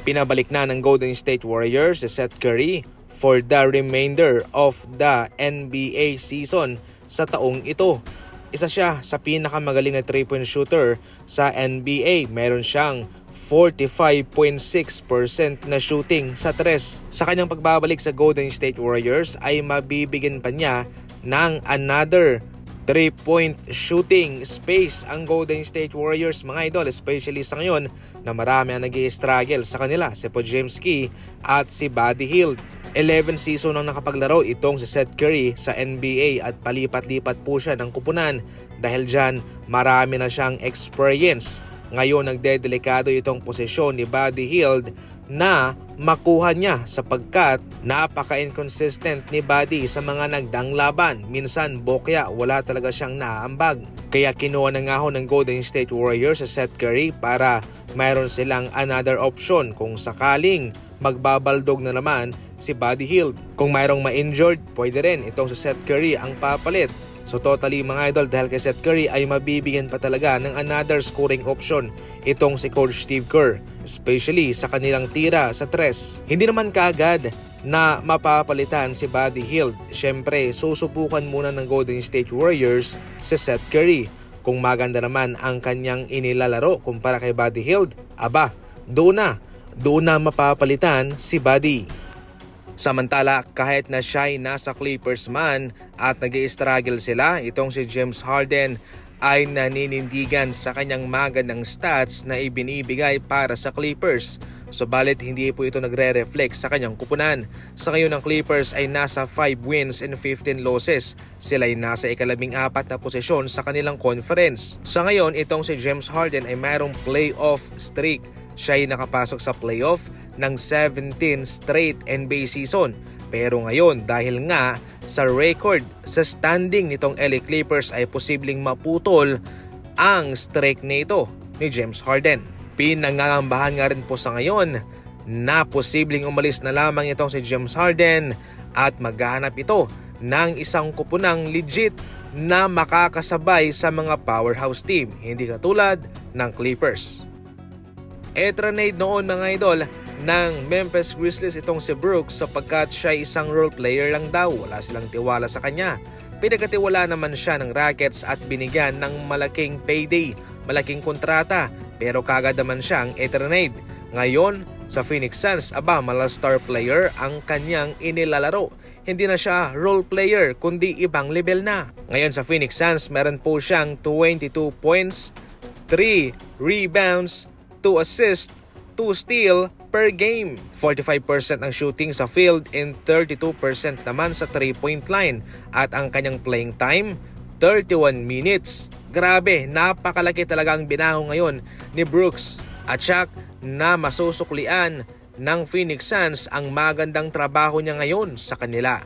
Pinabalik na ng Golden State Warriors si Seth Curry for the remainder of the NBA season sa taong ito. Isa siya sa pinakamagaling na 3-point shooter sa NBA. Meron siyang 45.6% na shooting sa 3. Sa kanyang pagbabalik sa Golden State Warriors ay mabibigyan pa niya ng another 3-point shooting space ang Golden State Warriors, mga idol, especially sa ngayon na marami ang nag-i-struggle sa kanila, si Podziemski at si Buddy Hield. 11 season ang nakapaglaro itong si Seth Curry sa NBA at palipat-lipat po siya ng kupunan. Dahil dyan, marami na siyang experience. Ngayon nagdedelikado itong posisyon ni Buddy Hield na makuha niya sapagkat napaka-inconsistent ni Buddy sa mga nagdang laban. Minsan bokya, wala talaga siyang naaambag. Kaya kinuha na nga ho ng Golden State Warriors sa Seth Curry para mayroon silang another option kung sakaling magbabaldog na naman si Buddy Hield. Kung mayroong ma-injured, pwede rin itong si Seth Curry ang papalit. So totally mga idol, dahil kay Seth Curry ay mabibigyan pa talaga ng another scoring option itong si Coach Steve Kerr, especially sa kanilang tira sa 3. Hindi naman kaagad na mapapalitan si Buddy Hield. Siyempre, susubukan muna ng Golden State Warriors si Seth Curry. Kung maganda naman ang kanyang inilalaro kumpara kay Buddy Hield, aba, doon na mapapalitan si Buddy. Samantala, kahit na siya ay nasa Clippers man at nag-i-struggle sila, itong si James Harden ay naninindigan sa kanyang magandang stats na ibinibigay para sa Clippers. Subalit hindi po ito nagre-reflect sa kanyang kupunan. Sa ngayon ang Clippers ay nasa 5 wins and 15 losses. Sila ay nasa ika-14 na posisyon sa kanilang conference. Sa ngayon, itong si James Harden ay mayroong playoff streak. Siya ay nakapasok sa playoff ng 17 straight NBA season. Pero ngayon dahil nga sa record sa standing nitong LA Clippers ay posibleng maputol ang streak nito ni James Harden. Pinangangambahan nga rin po sa ngayon na posibleng umalis na lamang itong si James Harden at maghahanap ito ng isang kupunang legit na makakasabay sa mga powerhouse team, hindi katulad ng Clippers. Etranade noon mga idol ng Memphis Grizzlies itong si Brooks sapagkat siya isang role player lang daw, wala silang tiwala sa kanya. Pinagkatiwala naman siya ng Rockets at binigyan ng malaking payday, malaking kontrata, pero kagad naman siyang etranade. Ngayon sa Phoenix Suns, aba, mala star player ang kanyang inilalaro. Hindi na siya role player kundi ibang level na. Ngayon sa Phoenix Suns meron po siyang 22 points, 3 rebounds, 2 assists, 2 steal per game. 45% ang shooting sa field and 32% naman sa 3-point line. At ang kanyang playing time, 31 minutes. Grabe, napakalaki talaga ang binaho ngayon ni Brooks. At siya na masusuklian ng Phoenix Suns ang magandang trabaho niya ngayon sa kanila.